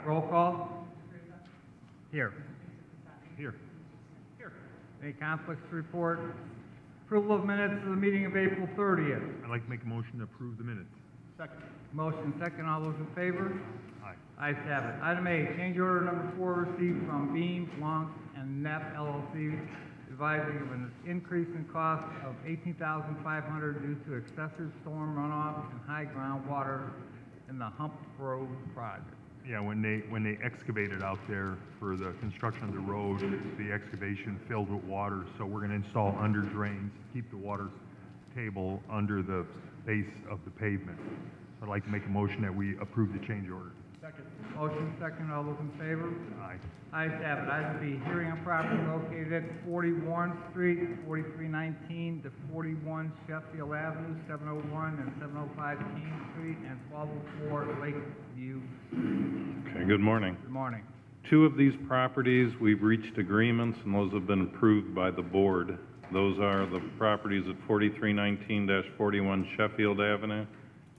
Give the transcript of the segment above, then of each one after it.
Roll call. Here. Here. Here. Any conflicts to report? Approval of minutes of the meeting of April 30th. I'd like to make a motion to approve the minutes. Second. Motion second. All those in favor? Aye. Ayes have it. Item A, change order number 4 received from Beam, Blanc, and Neff LLC, advising of an increase in cost of $18,500 due to excessive storm runoff and high groundwater in the Hump Road project. Yeah, when they excavated out there for the construction of the road, the excavation filled with water, so we're going to install under drains to keep the water table under the base of the pavement. I'd like to make a motion that we approve the change order. Second. Motion second. All those in favor? Aye. Ayes have it. Item B, hearing on property located at 40 Warren Street, 4319 to 41 Sheffield Avenue, 701 and 705 King Street, and 1204 Lakeview. Okay, good morning. Good morning. 2 of these properties, we've reached agreements, and those have been approved by the board. Those are the properties at 4319-41 Sheffield Avenue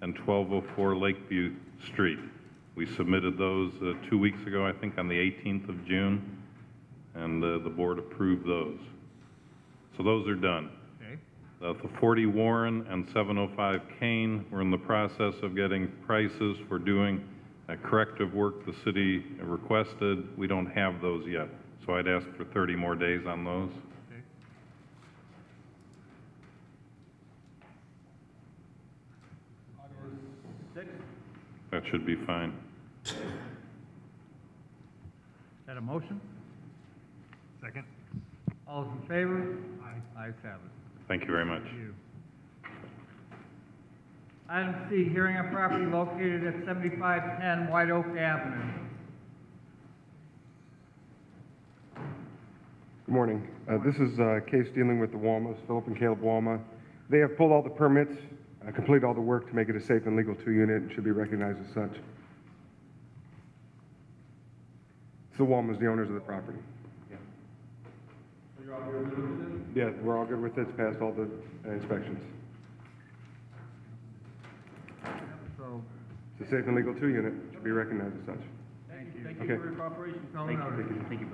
and 1204 Lakeview Street. We submitted those 2 weeks ago, I think on the 18th of June, and the board approved those. So those are done. Okay. The 40 Warren and 705 Kane, we're in the process of getting prices for doing corrective work the city requested. We don't have those yet, so I'd ask for 30 more days on those. Okay. August 6th. That should be fine. Is that a motion? Second? All those in favor? Aye. Ayes have it. Thank you very much. Thank you. Item C, hearing on property located at 7510 White Oak Avenue. Good morning. This is a case dealing with the Walmas, Philip and Caleb Walma. They have pulled all the permits, completed all the work to make it a safe and legal 2-unit, and should be recognized as such. It's the Walmas, the owners of the property. So you're all good with this? Yeah, we're all good with it. It's passed all the inspections. So, It's a safe and legal 2-unit, should be recognized as such. thank you. Thank you for your cooperation. Thank you.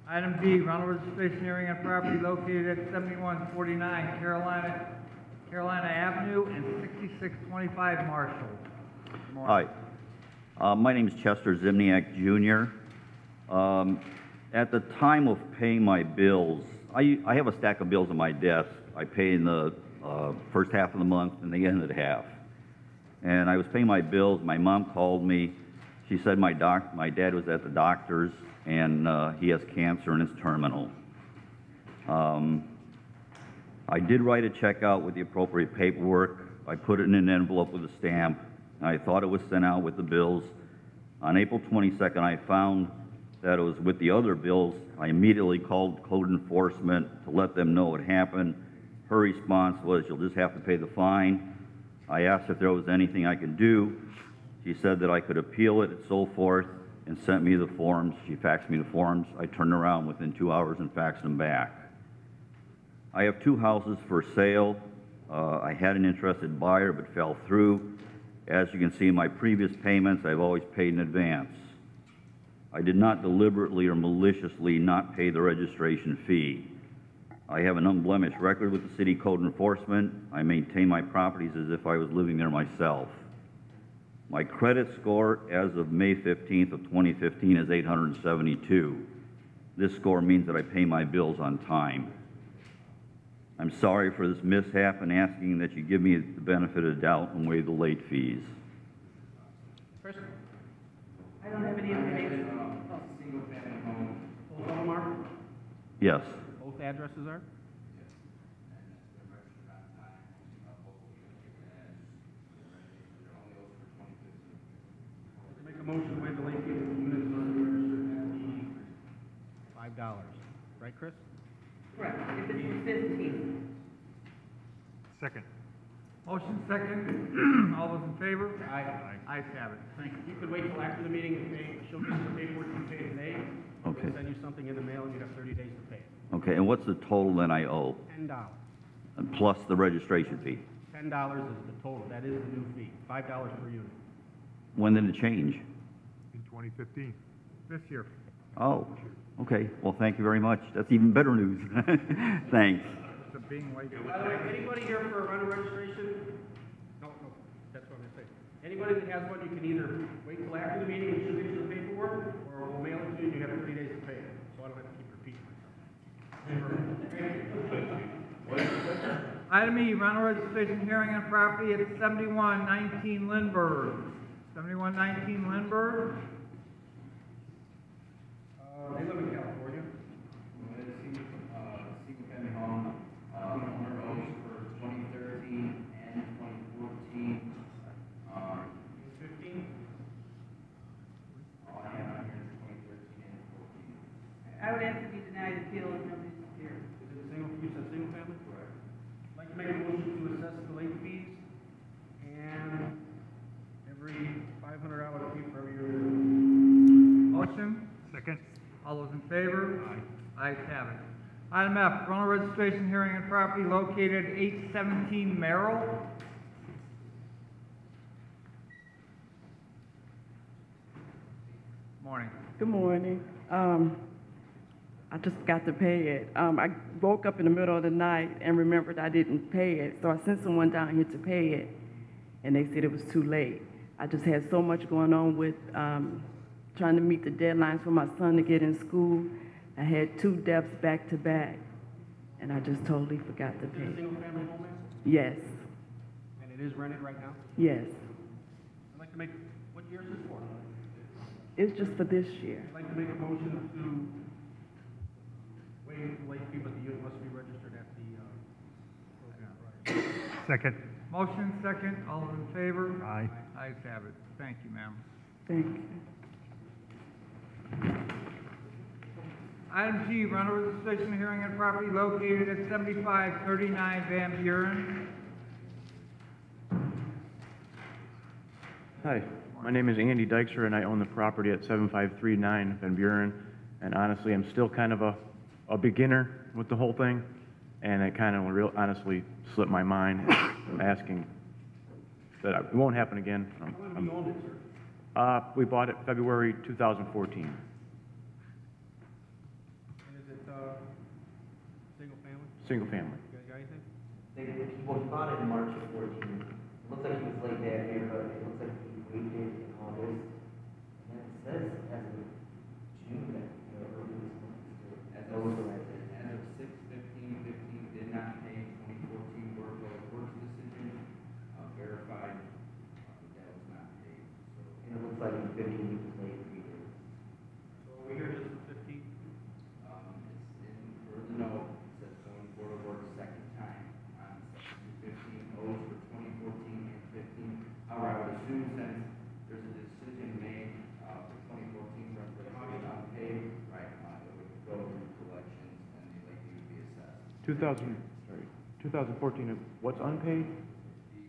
Item D, rental registration hearing on property located at 7149 Carolina Avenue and 6625 Marshall. Good morning. Hi, my name is Chester Zimniak Jr. At the time of paying my bills, I have a stack of bills on my desk. I pay in the first half of the month and the end of the half. And I was paying my bills. My mom called me. She said my dad was at the doctor's and he has cancer and it's terminal. I did write a check out with the appropriate paperwork. I put it in an envelope with a stamp. I thought it was sent out with the bills. On April 22nd, I found that it was with the other bills. I immediately called code enforcement to let them know what happened. Her response was, "You'll just have to pay the fine." I asked if there was anything I could do. She said that I could appeal it and so forth, and sent me the forms. She faxed me the forms. I turned around within 2 hours and faxed them back. I have 2 houses for sale. I had an interested buyer but fell through. As you can see in my previous payments, I've always paid in advance. I did not deliberately or maliciously not pay the registration fee. I have an unblemished record with the city code enforcement. I maintain my properties as if I was living there myself. My credit score as of May 15th of 2015 is 872. This score means that I pay my bills on time. I'm sorry for this mishap and asking that you give me the benefit of the doubt and waive the late fees. Chris? I don't have any information. Full phone number? Yes. Both addresses are? Make a motion to waive the late fee of the units are $5. Right, Chris? Correct, if it's 15. Second? Motion second. All those in favor? Aye. Ayes have it. Thank you. You could wait till after the meeting and pay. She'll give you the paperwork you pay today. Okay. We'll send you something in the mail and you have 30 days to pay it. Okay, and what's the total then I owe? $10. And plus the registration fee? $10 $10 is the total. That is the new fee, $5 per unit. When did it change? In 2015. This year. Oh, okay. Well, thank you very much. That's even better news. Thanks. It's a being late. By the way, anybody here for a rental registration? No, that's what I'm gonna say. Anybody that has one, you can either wait till after the meeting and she'll get you the paperwork, or we'll mail it to you and you have 30 days to pay it, so I don't have to keep repeating myself. Item E, rental registration hearing on property at 7119 Lindbergh. 7119 Lindbergh. They live in California. Stephen Penny Home, owner owns for 2013 and 2014. 15? All I have on here is 2013 and 14. I would ask to be denied appeal if nobody's here. Is it a single, you said single family? Correct. I'd like to make a motion to assess the late fees and every $500 fee for every year. Motion? Second? All those in favor? Aye. Ayes have it. Item F, rental registration hearing on property located 817 Merrill. Morning. Good morning. I just got to pay it. I woke up in the middle of the night and remembered I didn't pay it, so I sent someone down here to pay it, and they said it was too late. I just had so much going on with trying to meet the deadlines for my son to get in school. I had 2 deaths back to back, and I just totally forgot to Is pay it a it. single family home, ma'am? Yes, And it is rented right now? yes. I'd like to make, what year is this for? It's just for this year. I'd like to make a motion to waive the late fee, but the unit must be registered at the program price. Second? Motion second. All those in favor? Aye. Ayes have it. Thank you, ma'am. Thank you. Item G, rental registration hearing on property located at 7539 Van Buren. Hi, my name is Andy Dykstra, and I own the property at 7539 Van Buren. And honestly, I'm still kind of a beginner with the whole thing, and it kind of honestly slipped my mind asking that it won't happen again. When have you owned it, sir? We bought it February 2014. And is it, single family? Single family. You guys got anything? He bought it in March of 14. Looks like he was late that year, but it looks like he waited in August. And it says as of June that, early this month, As of 6/15/15, did not pay 2014 work decision, verified that was not paid. So, and it looks like in 15 he was late 3 days. So we hear this is 15? it's in for the note, it says going Board of Works second time on section 15 owes for 2014 and 15. However, I would assume since there's a decision made for 2014 for the unpaid, right, it would go through collections and the late fee would be assessed. 2014, what's unpaid? You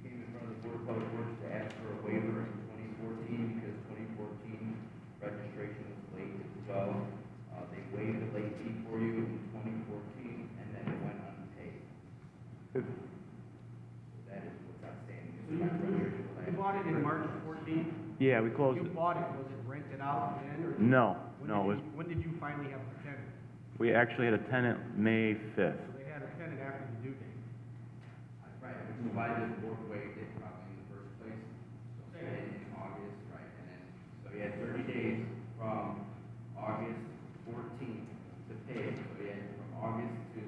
came in front of the Board of Public Works to ask for a waiver in 2014 because 2014 registration was late as well. They waived the late fee for you in 2014 and then it went unpaid. That is what's outstanding. So you bought it in March of 14? Yeah, we closed You it. bought it, was it rented out then, or? No, When no, did When did you finally have a tenant? we actually had a tenant May 5th. So they had a tenant after the due date. Right, which is why this board waived it probably in the first place. So in August, right, and then, so he had 30 days from August 14th to pay it. So he had from August to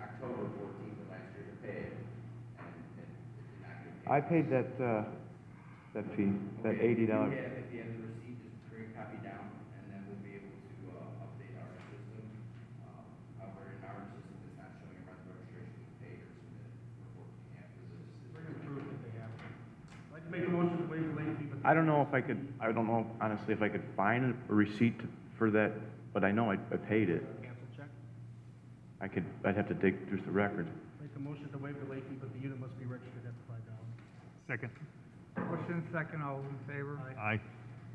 October 14th of last year to pay it. And it did not get paid. I paid that fee, that $80. If you have the receipt, just bring a copy down, and then we'll be able to update our system. However, in our system, it's not showing a rental registration was paid or submitted for 14 after the decision. Bring them proof that they have. I'd like to make a motion to waive the late fee, but. I don't know if I could, I don't know honestly if I could find a receipt for that, but I know I paid it. Cancel check. I'd have to dig through the record. Make a motion to waive the late fee, but the unit must be registered at the $5. Second? Motion second. All those in favor? Aye.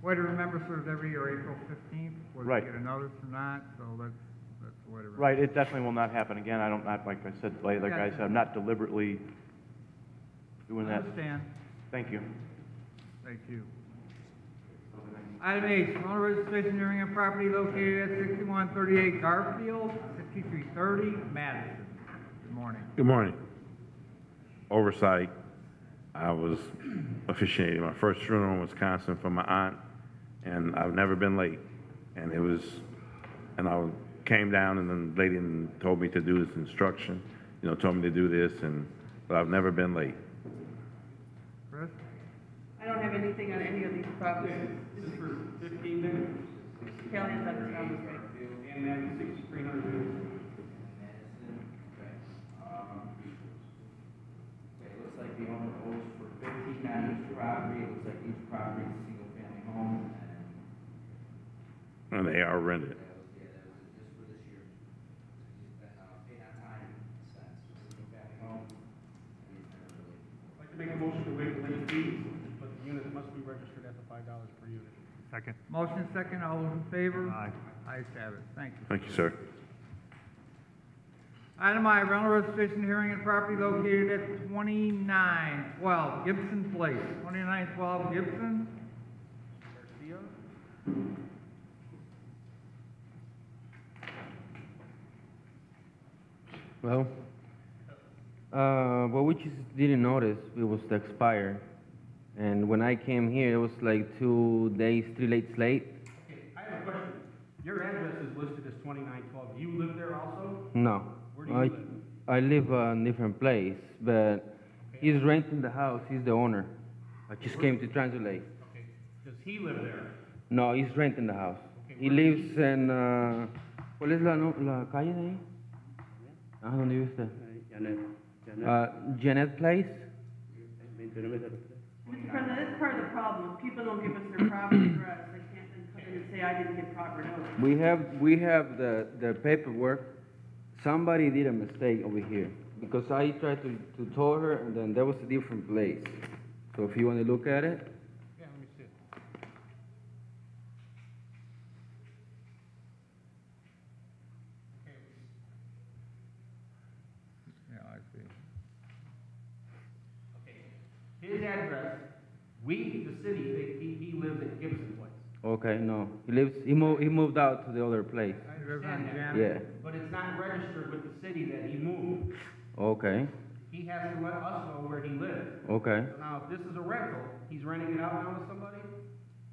Way to remember serves every year, April 15th, whether Right. you get a notice or not, so that's the way to remember. Right, it definitely will not happen again. I don't, not, like I said, like I said, I'm not deliberately doing that. Understand. Thank you. Thank you. Item H, owner registration hearing on property located at 6138 Garfield, 6330 Madison. Good morning. Good morning. Oversight. I was officiating my first funeral in Wisconsin for my aunt, and I've never been late. And I came down, and then the lady told me to do this instruction, told me to do this, but I've never been late. Chris? I don't have anything on any of these properties. This is for 15 minutes, Kelly's on the sound right. and then 6,300 units. Okay, it looks like the owner owes for 15 on each property. It looks like each property is a single-family home, And they are rented. that was just for this year. He's been paid on time since single-family home, and he's never really. I'd like to make a motion to waive the late fees, but the unit must be registered at the $5 per unit. Second. Motion second, all those in favor? Aye. Ayes have it. Thank you. Thank you, sir. Item I, rental registration hearing on property located at 2912 Gibson Place. 2912 Gibson. Garcia? Well, what we just didn't notice, it was expired. And when I came here, it was like 2 days, 3 days late. Okay, I have a question. Your address is listed as 2912. Do you live there also? No. Where do you live? I live in a different place, but he's renting the house, he's the owner. I just came to translate. Okay. Does he live there? No, he's renting the house. Okay, He where does lives in, ¿cuál es la calle de ahí? Ah, ¿dónde vive usted? Janet Place? Mr. President, that's part of the problem. If people don't give us their proper address, they can't then come in and say, I didn't get proper notice. We have the paperwork. Somebody did a mistake over here because I tried to tell her and then there was a different place. So if you want to look at it, Yeah, let me see it. Yeah, I see. Okay. His address, we, the city, think he lives in Gibson Place. okay, no, he moved out to the other place. He lives on understand that. Janet. Yeah, But it's not registered with the city that he moved. okay, He has to let us know where he lives. okay. So now, if this is a rental, he's renting it out now to somebody?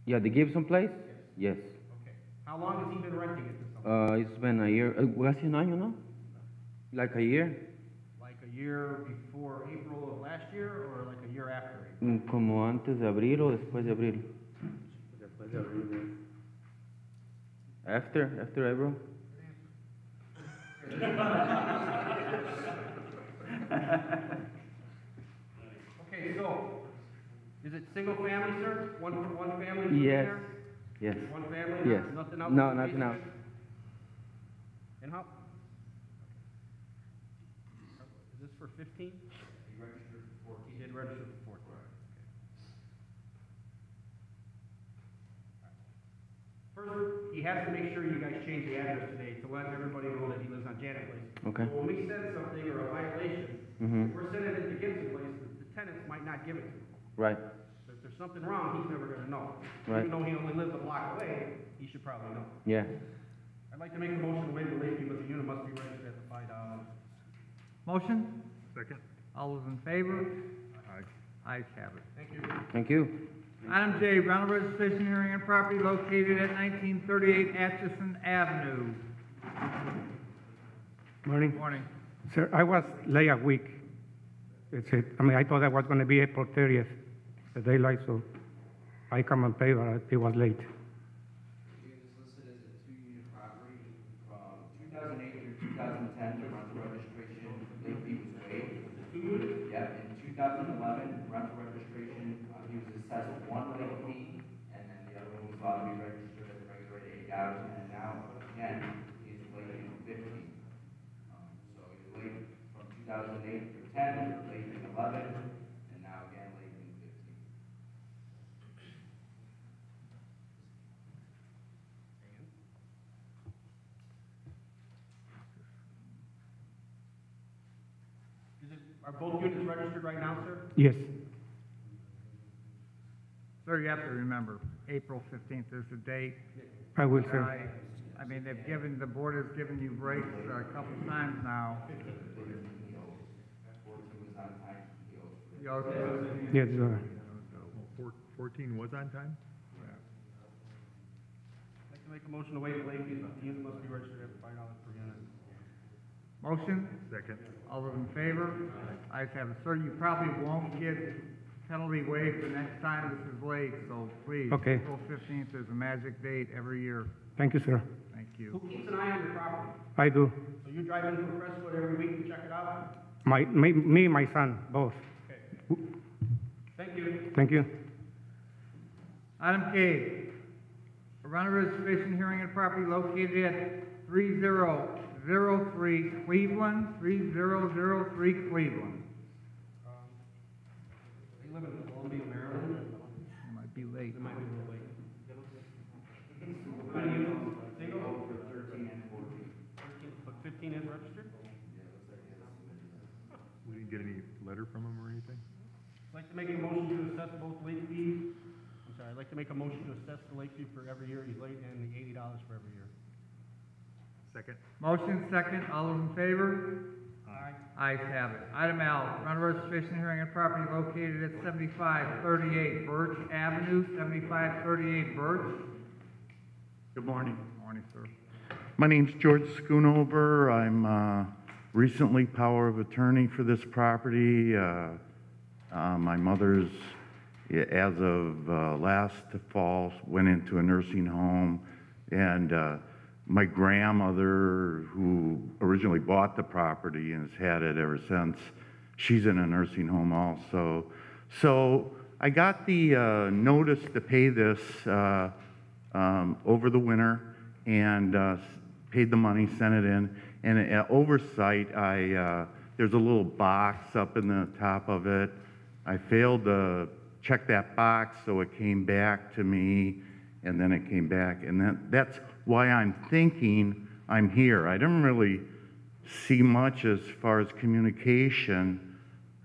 Yeah, the Gibson place? Yes. Okay. How long has he been renting it to somebody? It's been a year, casi un año, no? Like a year? Like a year before April of last year, or like a year after April? Como antes de abril o después de abril. After April? Okay, so, is it single family, sir? One family living Yes, there? yes. One family? Yes. Nothing else? No, in the nothing else. basement? And how? Is this for 15? He registered for 14. He did register for 14. First, he has to make sure you guys change the address today to let everybody know that he lives on Janet Place. Okay. So when we send something or a violation, Mhm. if we're sending it to Gibson Place, the tenants might not give it to him. Right. So if there's something wrong, he's never gonna know. Right. Even though he only lives a block away, he should probably know. Yeah. I'd like to make a motion to waive the late fee, but the unit must be registered at the $5. Motion? Second. All those in favor? Aye. Ayes have it. Thank you. Thank you. Item J, rental registration hearing on property located at 1938 Atchison Avenue. Morning. Morning. Sir, I was late a week. I thought that was going to be April 30th, the daylight, so I come and pay, but it was late. The unit is listed as a two-unit property from 2008 through 2010, the rental registration late fee was waived. Yep, in 2011, rental registration, he was assessed one late fee, and then the other one was allowed to be registered at the regular rate of $8, and now, again, he's late in 15. So he's late from 2008 through 10, late in 11, and now again, late in 15. Is it, Are both units registered right now, sir? Yes. Sir, you have to remember, April 15th is the date. I will, sir. I mean, the board has given you breaks a couple times now. Yes, 14 was on time? I'd like to make a motion to waive the late fees, but the unit must be registered at $5 per unit. Motion? Second. All those in favor? Ayes have it. Sir, you probably won't get penalty waived the next time this is late, so please. Okay. April 15th is a magic date every year. Thank you, sir. Thank you. Who keeps an eye on your property? I do. So you drive in from Crestwood every week to check it out? Me, my son, both. Okay. Thank you. Thank you. Item K, a rental registration hearing on property located at 3003 Cleveland, 3003 Cleveland. They live in Columbia, Maryland. It might be late. It might be a little late. Single for 13 and 14. But 15 is registered? We didn't get any letter from him or anything? I'd like to make a motion to assess both late fees. I'd like to make a motion to assess the late fee for every year he's late and the $80 for every year. Second. Motion second, all those in favor? Ayes have it. Item L, rental registration hearing on property located at 7538 Birch Avenue, 7538 Birch. Good morning. Morning, sir. My name's George Schoonover. I'm recently power of attorney for this property. My mother's, as of last fall, went into a nursing home, and my grandmother, who originally bought the property and has had it ever since, she's in a nursing home also. So I got the notice to pay this over the winter, and paid the money, sent it in, and at oversight, there's a little box up in the top of it. I failed to check that box, so it came back to me, and then it came back, and that's why I'm thinking I'm here. I didn't really see much as far as communication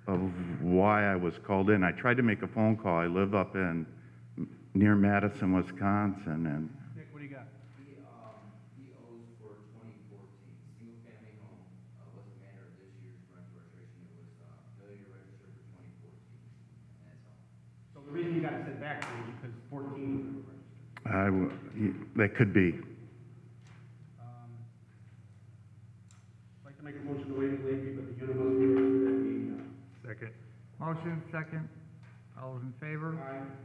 of why I was called in. I tried to make a phone call. I live up in near Madison, Wisconsin, and Nick, what do you got? He owes for 2014, single family home, was a matter of this year's rental registration. It was, failure to register for 2014, and that's all. So the reason you got it sent back to you is because 14 was registered. that could be. I'd like to make a motion to waive the late fee, but the unit must be registered at $80. Second. Motion second, all those in favor?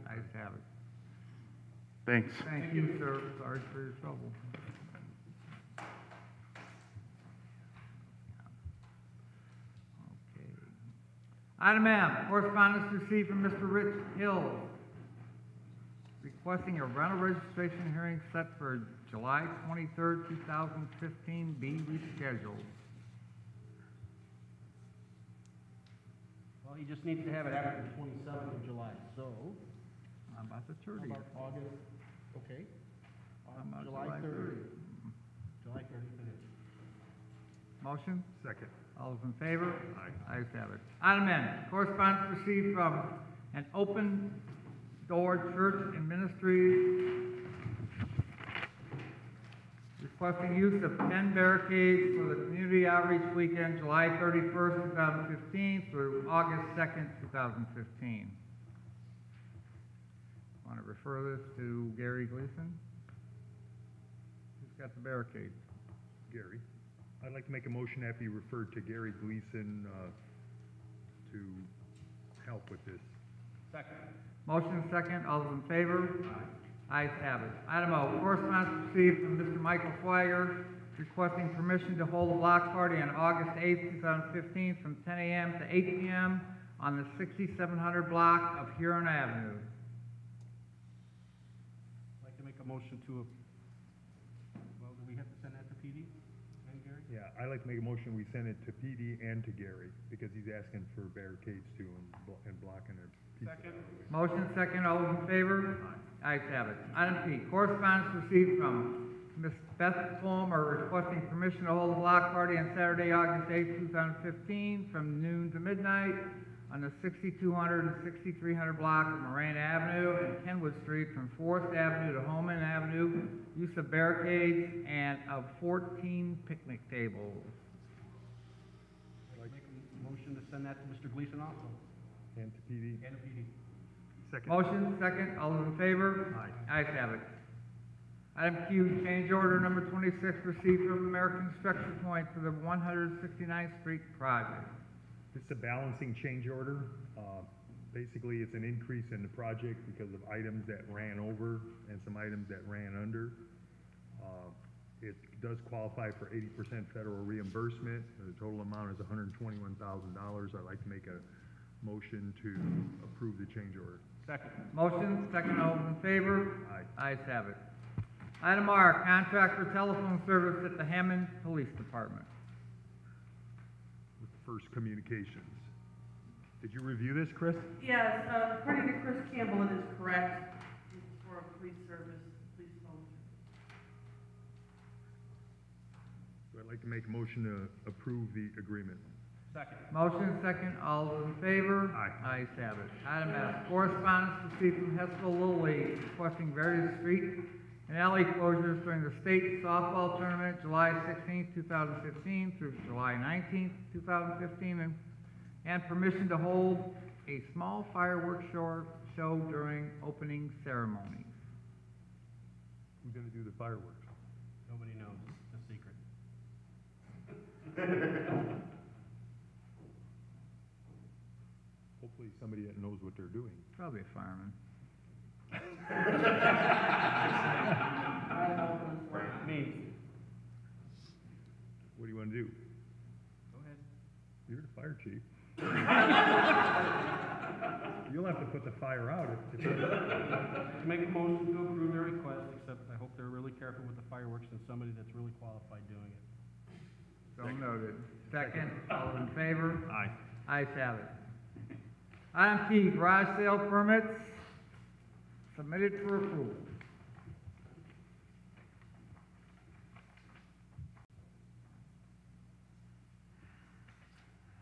Ayes have it. Thanks. Thank you, sir. Sorry for your trouble. Okay. Item M, correspondence received from Mr. Rich Hill requesting a rental registration hearing set for July 23rd, 2015, be rescheduled. Well, he just needs to have it after the 27th of July, so. How about the How 30th? about August, okay. How about July 3rd. July 3rd, finish. Motion? Second. All those in favor? Ayes have it. Item N, correspondence received from an Open Door Church and Ministry requesting use of 10 barricades for the Community Outreach Weekend, July 31st, 2015 through August 2nd, 2015. Want to refer this to Gary Gleason? Who's got the barricades? Gary. I'd like to make a motion that be referred to Gary Gleason to help with this. Second. Motion second, all those in favor? Ayes have it. Item O, correspondence received from Mr. Michael Swigert requesting permission to hold a block party on August 8th, 2015 from 10 a.m. to 8 p.m. on the 6700 block of Huron Avenue. I'd like to make a motion to, well, do we have to send that to PD and Gary? Yeah, I'd like to make a motion, we send it to PD and to Gary, because he's asking for barricades too and blocking a piece of Second. Motion second, all those in favor? Ayes have it. Item P, correspondence received from Ms. Beth Plum are requesting permission to hold a block party on Saturday, August 8, 2015, from noon to midnight on the 6200 and 6300 block of Moraine Avenue and Kenwood Street from 4th Avenue to Holman Avenue. Use of barricades and of 14 picnic tables. I'd like to make a motion to send that to Mr. Gleason also. And to PD. And to PD. Second. Motion, second, all those in favor? Aye. Ayes have it. Item Q, change order number 26 received from American Construction Point for the 169th Street project. This is a balancing change order. Basically, it's an increase in the project because of items that ran over and some items that ran under. It does qualify for 80% federal reimbursement. The total amount is $121,000. I'd like to make a motion to approve the change order. Second. Motion, second, all those in favor? Aye. Ayes have it. Item R, contract for telephone service at the Hammond Police Department. With First Communications. Did you review this, Chris? Yes, according to Chris Campbell, it is correct. It's for a police service, police phone. So I'd like to make a motion to approve the agreement. Second. Motion, second, all those in favor? Aye. Ayes have it. Item S, correspondence received from Hessville Little League requesting various street and alley closures during the state softball tournament, July 16, 2015 through July 19, 2015, and permission to hold a small fireworks show during opening ceremonies. Who's gonna do the fireworks? Nobody knows. It's a secret. Hopefully somebody that knows what they're doing. Probably a fireman. Me. What do you wanna do? Go ahead. You're the fire chief. You'll have to put the fire out if To make a motion to approve their request, except I hope they're really careful with the fireworks and somebody that's really qualified doing it. So noted. Second, all in favor? Aye. Ayes have it. Item P, garage sale permits submitted for approval.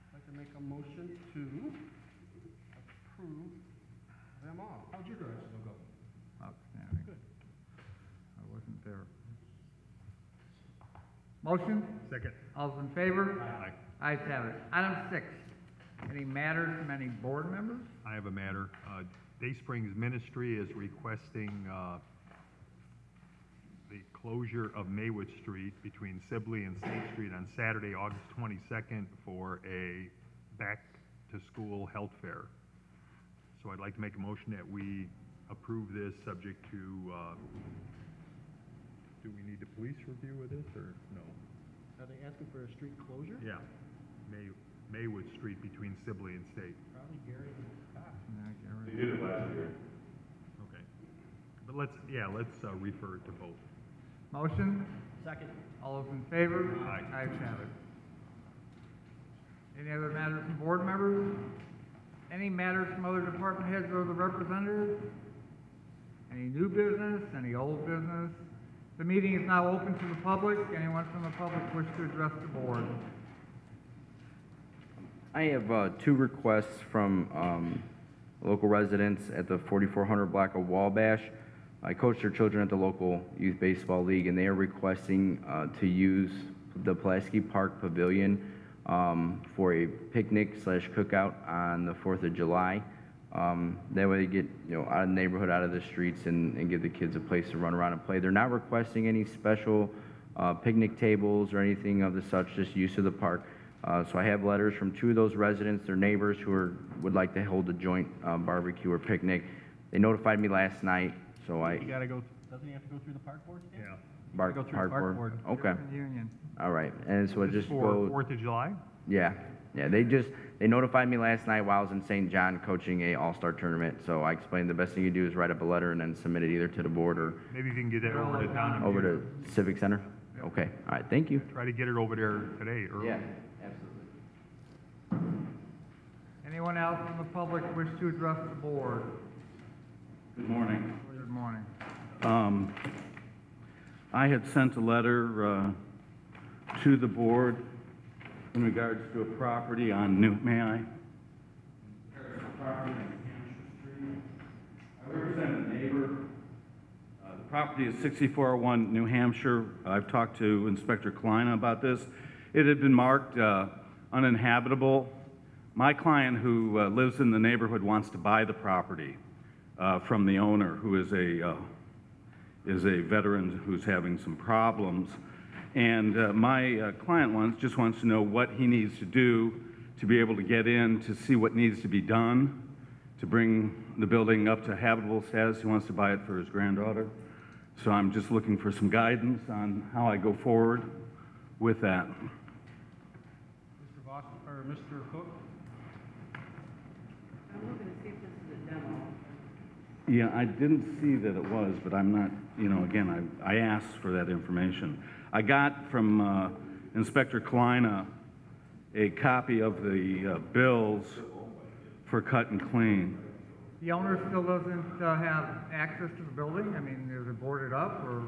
I'd like to make a motion to approve them all. How'd your garage sale go? Outstanding. Good. I wasn't there. Motion? Second. All those in favor? Aye. Ayes have it. Item 6, any matters from any board members? I have a matter. Day Springs Ministry is requesting the closure of Maywood Street between Sibley and State Street on Saturday, August 22nd for a back-to-school health fair. So I'd like to make a motion that we approve this subject to, do we need the police review of this or no? Are they asking for a street closure? Yeah, Maywood Street between Sibley and State. Probably Gary and Cox. They did it last year. Okay. But let's refer it to both. Motion? Second. All those in favor? Aye. Ayes have it. Any other matters from board members? Any matters from other department heads or the representatives? Any new business, any old business? The meeting is now open to the public. Anyone from the public wish to address the board? I have two requests from local residents at the 4400 block of Wabash. I coach their children at the local youth baseball league, and they are requesting to use the Pulaski Park Pavilion for a picnic / cookout on the 4th of July. That way they get out of the neighborhood, out of the streets, and give the kids a place to run around and play. They're not requesting any special picnic tables or anything of the such, just use of the park. So I have letters from two of those residents, their neighbors, who would like to hold a joint barbecue or picnic. They notified me last night, so I... You gotta go, doesn't he have to go through the park board, Stan? Yeah. Park Go through the park board. Okay. Different union. All right. And so I This just for go... 4th of July? Yeah. Yeah, they notified me last night while I was in St. John coaching a all-star tournament. So I explained the best thing you do is write up a letter and then submit it either to the board or Maybe you can get that over to Don. over to Civic Center. Okay. All right. Thank you. Try to get it over there today, early. Yeah, absolutely. Anyone else from the public wish to address the board? Good morning. Good morning. I had sent a letter to the board in regards to a property on may I? Property on Hampshire Street. I represent a neighbor. The property is 6401 New Hampshire. I've talked to Inspector Klein about this. It had been marked uninhabitable. My client who lives in the neighborhood wants to buy the property from the owner, who is a veteran who's having some problems. And my client just wants to know what he needs to do to be able to get in to see what needs to be done to bring the building up to habitable status. He wants to buy it for his granddaughter. So I'm just looking for some guidance on how I go forward with that. Mr. Voss, or Mr. Cook? I'm looking to see if this is a demo. Yeah, I didn't see that it was, but I'm not, again, I asked for that information. I got from Inspector Klein a copy of the bills for cut and clean. The owner still doesn't have access to the building? I mean, is it boarded up or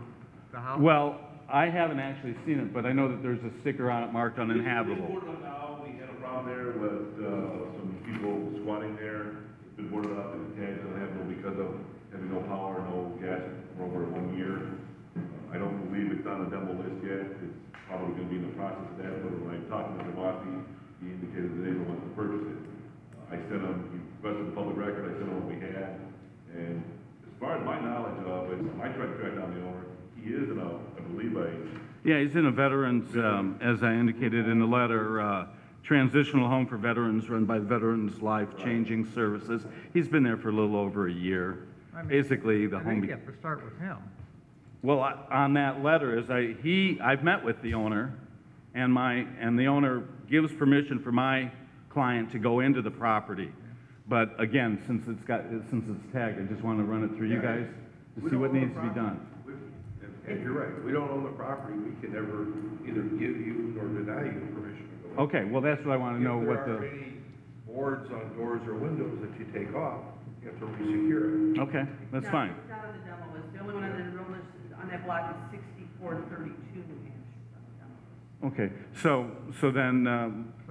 the house? Well, I haven't actually seen it, but I know that there's a sticker on it marked uninhabitable. It's boarded up now. We had a problem there with some people squatting there. It's been boarded up and the tags uninhabitable because of having no power, no gas for over 1 year. I don't believe it's on the demo list yet. It's probably going to be in the process of that, but when I talked to Mr. Vossi, he indicated that they don't want to purchase it. I sent him, he requested the public record, I sent him what we had, and as far as my knowledge of it, I tried to track down the owner. He is in I believe Yeah, he's in a veterans, as I indicated in the letter, transitional home for veterans run by Veterans Life Changing Services. He's been there for a little over a year. I mean, Basically, the I home. think you have to start with him. Well, on that letter, I've met with the owner, and the owner gives permission for my client to go into the property. But again, since it's tagged, I just want to run it through you guys to see what needs to be done. And you're right, we don't own the property. We can never either give you nor deny you permission to go in. Okay, well, that's what I want to know, what If there are the, any boards on doors or windows that you take off, you have to re-secure it. okay, that's fine. It's not on the demo list. The only one on the demo list on that block is 6432 New Hampshire. Okay, so then,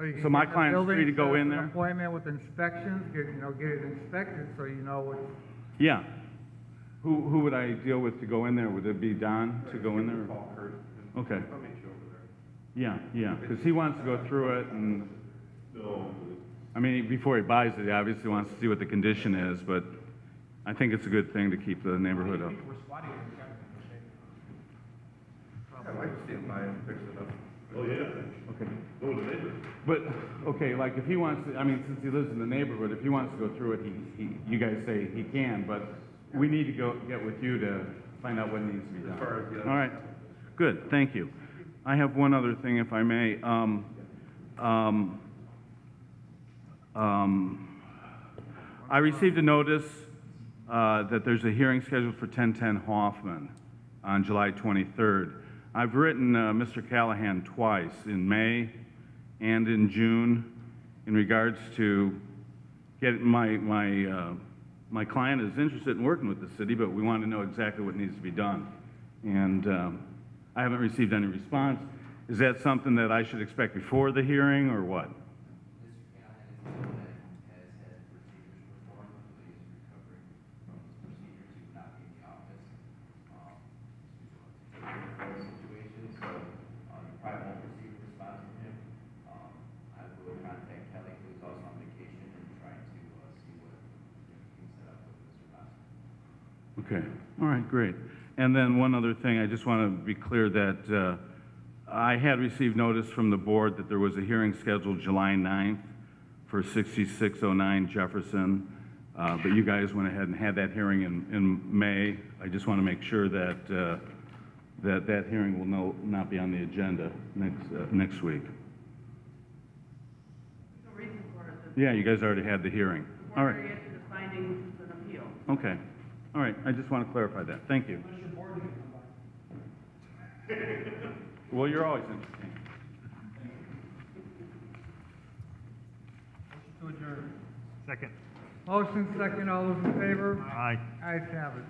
you can so my get the client's building, free to go set in up an there? appointment with inspections, get it inspected so you know what. Yeah. Who would I deal with to go in there? Would it be Don to go in there? Call Kurt. Okay. I'll meet you over there. Yeah, because he wants to go through it, and, I mean, before he buys it, he obviously wants to see what the condition is, but I think it's a good thing to keep the neighborhood up. I'd like to see him buy it and fix it up. Oh, yeah. Okay. Go with the neighbors. But, okay, like if he wants to, I mean, since he lives in the neighborhood, if he wants to go through it, you guys say he can, but we need to get with you to find out what needs to be done. As far as the other- All right, good, thank you. I have one other thing, if I may. I received a notice that there's a hearing scheduled for 1010 Hoffman on July 23rd. I've written Mr. Callahan twice, in May and in June, in regards to getting my client is interested in working with the city, but we want to know exactly what needs to be done. And I haven't received any response. Is that something that I should expect before the hearing, or what? Okay, all right, great. And then one other thing, I just want to be clear that I had received notice from the board that there was a hearing scheduled July 9th for 6609 Jefferson, but you guys went ahead and had that hearing in May. I just want to make sure that that hearing will not be on the agenda next week. No reason for it. Yeah, you guys already had the hearing. All right. We're after the findings and appeal. Okay. All right, I just want to clarify that. Thank you. Well, you're always entertaining. To adjourn. Second. Motion second, all those in favor? Aye. Ayes have it.